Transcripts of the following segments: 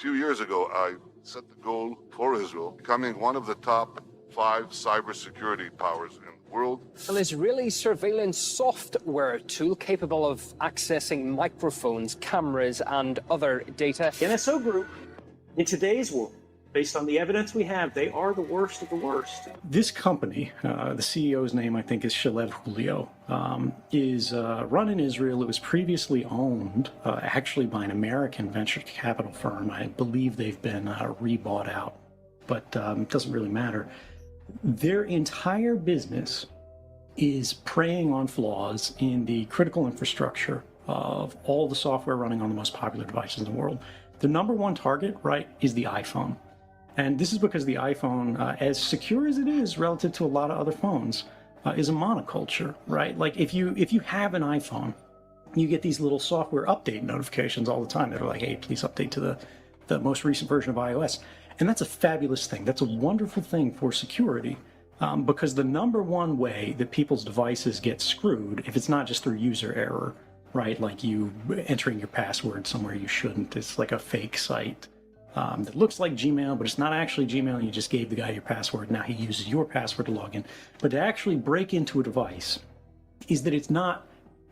few years ago, I set the goal for Israel, becoming one of the top 5 cybersecurity powers in the world. An Israeli surveillance software tool capable of accessing microphones, cameras, and other data. The NSO group, in today's world, based on the evidence we have, they are the worst of the worst. This company, the CEO's name I think is Shalev Julio, is run in Israel. It was previously owned actually by an American venture capital firm. I believe they've been rebought out, but it doesn't really matter. Their entire business is preying on flaws in the critical infrastructure of all the software running on the most popular devices in the world. The number one target, right, is the iPhone. And this is because the iPhone, as secure as it is relative to a lot of other phones, is a monoculture, right? Like if you have an iPhone, you get these little software update notifications all the time that are like, hey, please update to the most recent version of iOS. And that's a fabulous thing. That's a wonderful thing for security, because the number one way that people's devices get screwed, if it's not just through user error, right, like you entering your password somewhere you shouldn't, it's like a fake site that looks like Gmail, but it's not actually Gmail. You just gave the guy your password. Now he uses your password to log in. But to actually break into a device is that it's not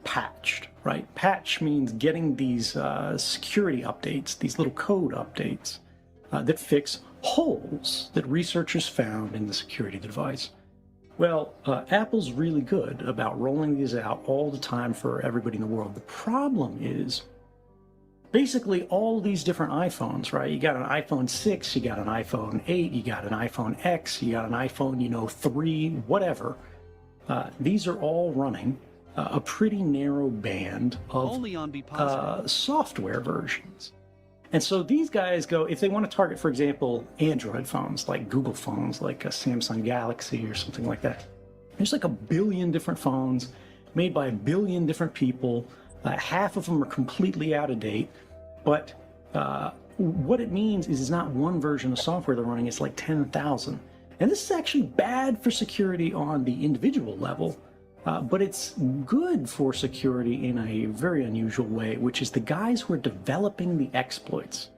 patched, right? Patch means getting these security updates, these little code updates that fix holes that researchers found in the security of the device. Well, Apple's really good about rolling these out all the time for everybody in the world. The problem is basically all these different iPhones, right? You got an iPhone 6, you got an iPhone 8, you got an iPhone X, you got an iPhone, 3, whatever. These are all running a pretty narrow band of software versions. And so these guys go, if they want to target, for example, Android phones, like Google phones, like a Samsung Galaxy or something like that. There's like 1 billion different phones made by 1 billion different people. Half of them are completely out of date. But what it means is it's not one version of software they're running, it's like 10,000. And this is actually bad for security on the individual level. But it's good for security in a very unusual way, which is the guys who are developing the exploits.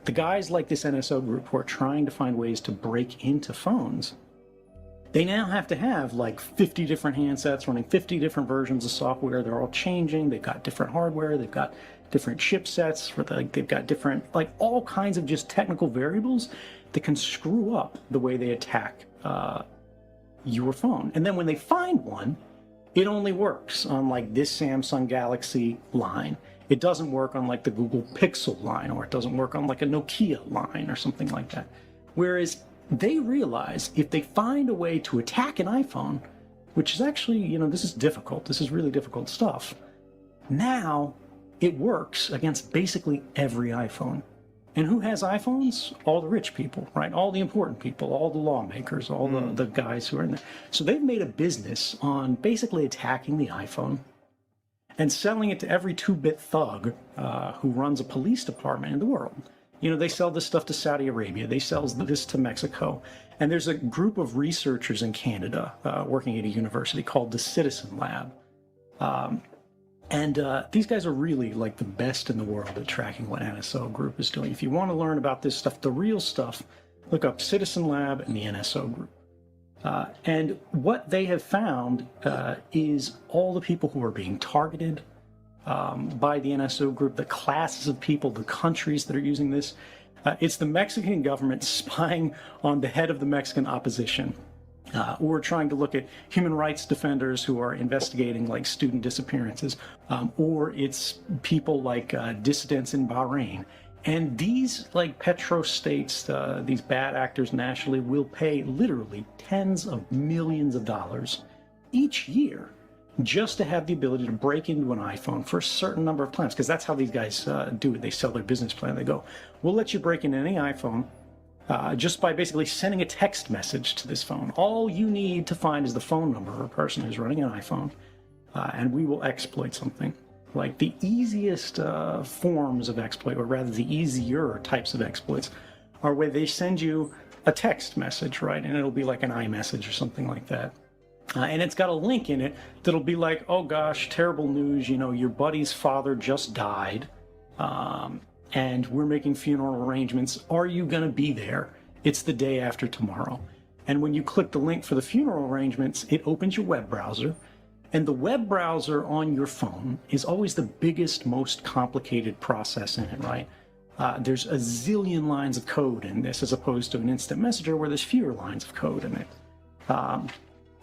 The guys like this NSO group who are trying to find ways to break into phones, they now have to have like 50 different handsets running 50 different versions of software. They're all changing. They've got different hardware. They've got different chipsets. They've got different, like all kinds of just technical variables that can screw up the way they attack your phone. And then when they find one, it only works on like this Samsung Galaxy line. It doesn't work on like the Google Pixel line, or it doesn't work on like a Nokia line or something like that. Whereas they realize if they find a way to attack an iPhone, which is actually, this is difficult. This is really difficult stuff. Now it works against basically every iPhone. And who has iPhones? All the rich people, right? All the important people, all the lawmakers, all the guys who are in there. So they've made a business on basically attacking the iPhone and selling it to every 2-bit thug who runs a police department in the world. They sell this stuff to Saudi Arabia. They sell this to Mexico. And there's a group of researchers in Canada working at a university called the Citizen Lab. And these guys are really like the best in the world at tracking what NSO Group is doing. If you want to learn about this stuff, the real stuff, look up Citizen Lab and the NSO Group. And what they have found is all the people who are being targeted by the NSO Group, the classes of people, the countries that are using this. It's the Mexican government spying on the head of the Mexican opposition. Or trying to look at human rights defenders who are investigating like student disappearances, or it's people like dissidents in Bahrain. And these like petrostates, these bad actors nationally, will pay literally tens of millions of dollars each year just to have the ability to break into an iPhone for a certain number of times, because that's how these guys do it. They sell their business plan. They go, we'll let you break into any iPhone just by basically sending a text message to this phone. All you need to find is the phone number of a person who's running an iPhone, and we will exploit something. Like the easiest forms of exploit, or rather the easier types of exploits, are where they send you a text message, right? And it'll be like an iMessage or something like that. And it's got a link in it that'll be like, oh gosh, terrible news, your buddy's father just died. and we're making funeral arrangements. Are you going to be there? It's the day after tomorrow. And when you click the link for the funeral arrangements, it opens your web browser. And the web browser on your phone is always the biggest, most complicated process in it, right? There's a zillion lines of code in this, as opposed to an instant messenger where there's fewer lines of code in it.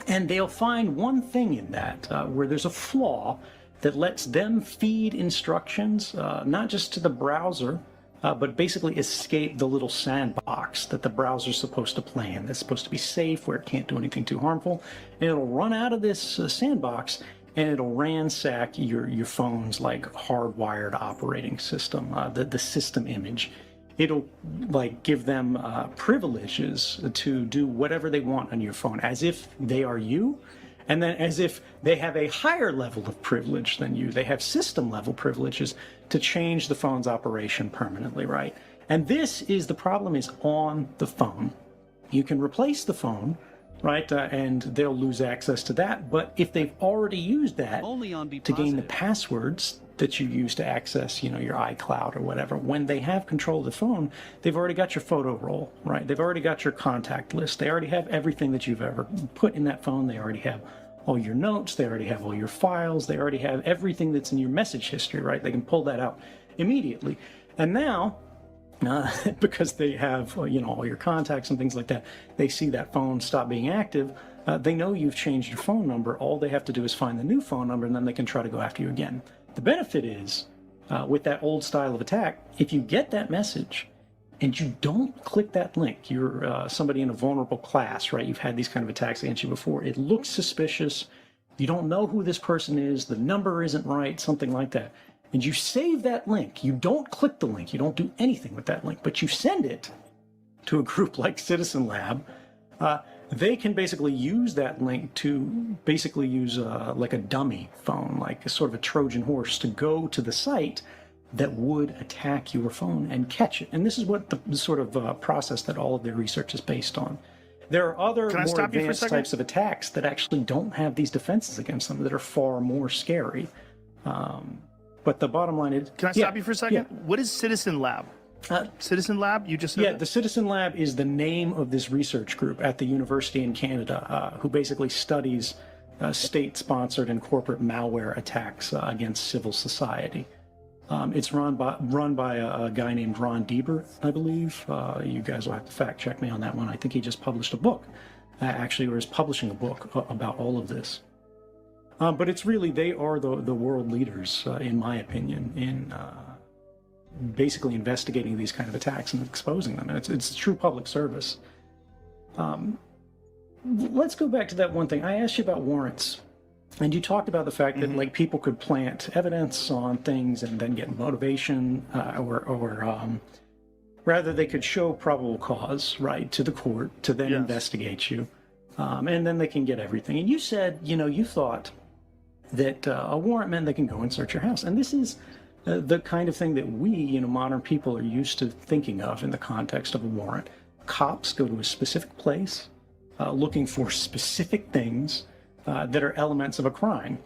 And they'll find one thing in that where there's a flaw that lets them feed instructions, not just to the browser, but basically escape the little sandbox that the browser's supposed to play in. That's supposed to be safe, where it can't do anything too harmful. And it'll run out of this sandbox, and it'll ransack your phone's like hardwired operating system, the system image. It'll like give them privileges to do whatever they want on your phone, as if they are you. And then as if they have a higher level of privilege than you. They have system level privileges to change the phone's operation permanently, right? And this is the problem, is on the phone. You can replace the phone, right? And they'll lose access to that. But if they've already used that to gain the passwords that you use to access, your iCloud or whatever, when they have control of the phone, they've already got your photo roll, right? They've already got your contact list. They already have everything that you've ever put in that phone. They already have all your notes. They already have all your files. They already have everything that's in your message history, right? They can pull that out immediately. And now, because they have, all your contacts and things like that, they see that phone stop being active. They know you've changed your phone number. All they have to do is find the new phone number, and then they can try to go after you again. The benefit is, with that old style of attack, if you get that message and you don't click that link, you're somebody in a vulnerable class, right? You've had these kind of attacks against you before. It looks suspicious. You don't know who this person is. The number isn't right, something like that. And you save that link. You don't click the link. You don't do anything with that link, but you send it to a group like Citizen Lab. They can basically use that link to basically use like a dummy phone, like a sort of a Trojan horse, to go to the site that would attack your phone and catch it. And this is what the sort of process that all of their research is based on. There are other more advanced types of attacks that actually don't have these defenses against them, that are far more scary. But the bottom line is... Can I stop you for a second? Yeah. What is Citizen Lab? Citizen Lab? You just said that? The Citizen Lab is the name of this research group at the university in Canada who basically studies state-sponsored and corporate malware attacks against civil society. It's run by a guy named Ron Deber, I believe. You guys will have to fact-check me on that one. I think he just published a book, actually, or is publishing a book about all of this. But it's really, they are the world leaders, in my opinion, in... basically investigating these kind of attacks and exposing them. And it's a true public service. Let's go back to that one thing. I asked you about warrants, and you talked about the fact that like people could plant evidence on things and then get motivation, or rather they could show probable cause, right, to the court to then investigate you, and then they can get everything. And you said, you thought that a warrant meant they can go and search your house, and this is the kind of thing that we, modern people, are used to thinking of in the context of a warrant. Cops go to a specific place looking for specific things that are elements of a crime.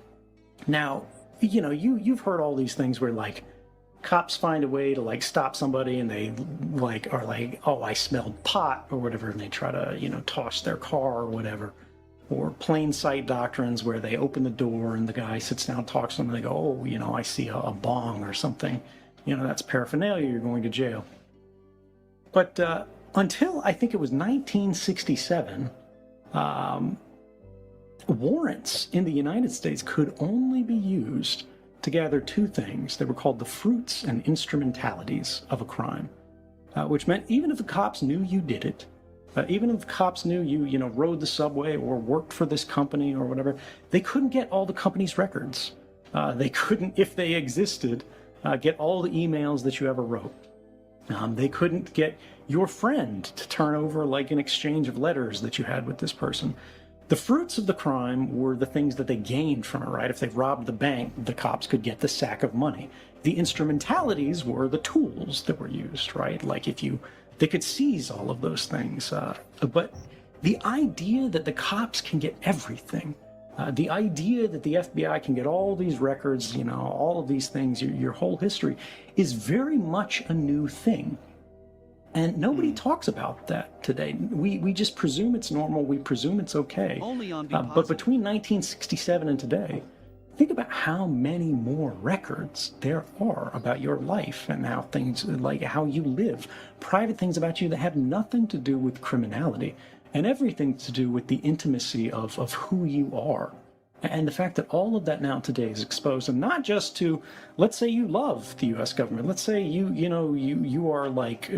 Now, you've heard all these things where, like, cops find a way to, like, stop somebody and they, like, are like, oh, I smelled pot or whatever, and they try to, toss their car or whatever. Or plain sight doctrines where they open the door and the guy sits down, talks to them, and they go, oh, I see a bong or something. That's paraphernalia, you're going to jail. But until I think it was 1967, warrants in the United States could only be used to gather two things. They were called the fruits and instrumentalities of a crime, which meant even if the cops knew you did it, even if cops knew you, rode the subway or worked for this company or whatever, they couldn't get all the company's records. They couldn't, if they existed, get all the emails that you ever wrote. They couldn't get your friend to turn over like an exchange of letters that you had with this person. The fruits of the crime were the things that they gained from it, right? If they robbed the bank, the cops could get the sack of money. The instrumentalities were the tools that were used, right? Like they could seize all of those things. But the idea that the cops can get everything The idea that the FBI can get all these records, you know, all of these things, your whole history, is very much a new thing. And nobody talks about that today. We just presume it's normal. We presume it's okay. Only on but between 1967 and today, think about how many more records there are about your life and how things, like how you live, private things about you that have nothing to do with criminality and everything to do with the intimacy of who you are. And the fact that all of that now today is exposed, and not just to, let's say you love the U.S. government. Let's say you are like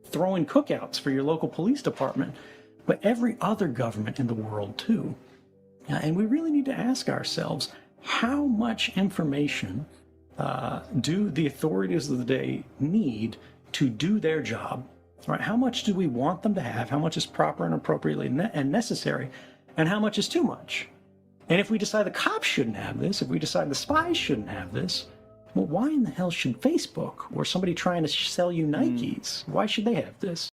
throwing cookouts for your local police department, but every other government in the world too. And we really need to ask ourselves, how much information do the authorities of the day need to do their job? Right? How much do we want them to have? How much is proper and appropriately and necessary? And how much is too much? And if we decide the cops shouldn't have this, if we decide the spies shouldn't have this, well, why in the hell should Facebook or somebody trying to sell you Nikes, why should they have this?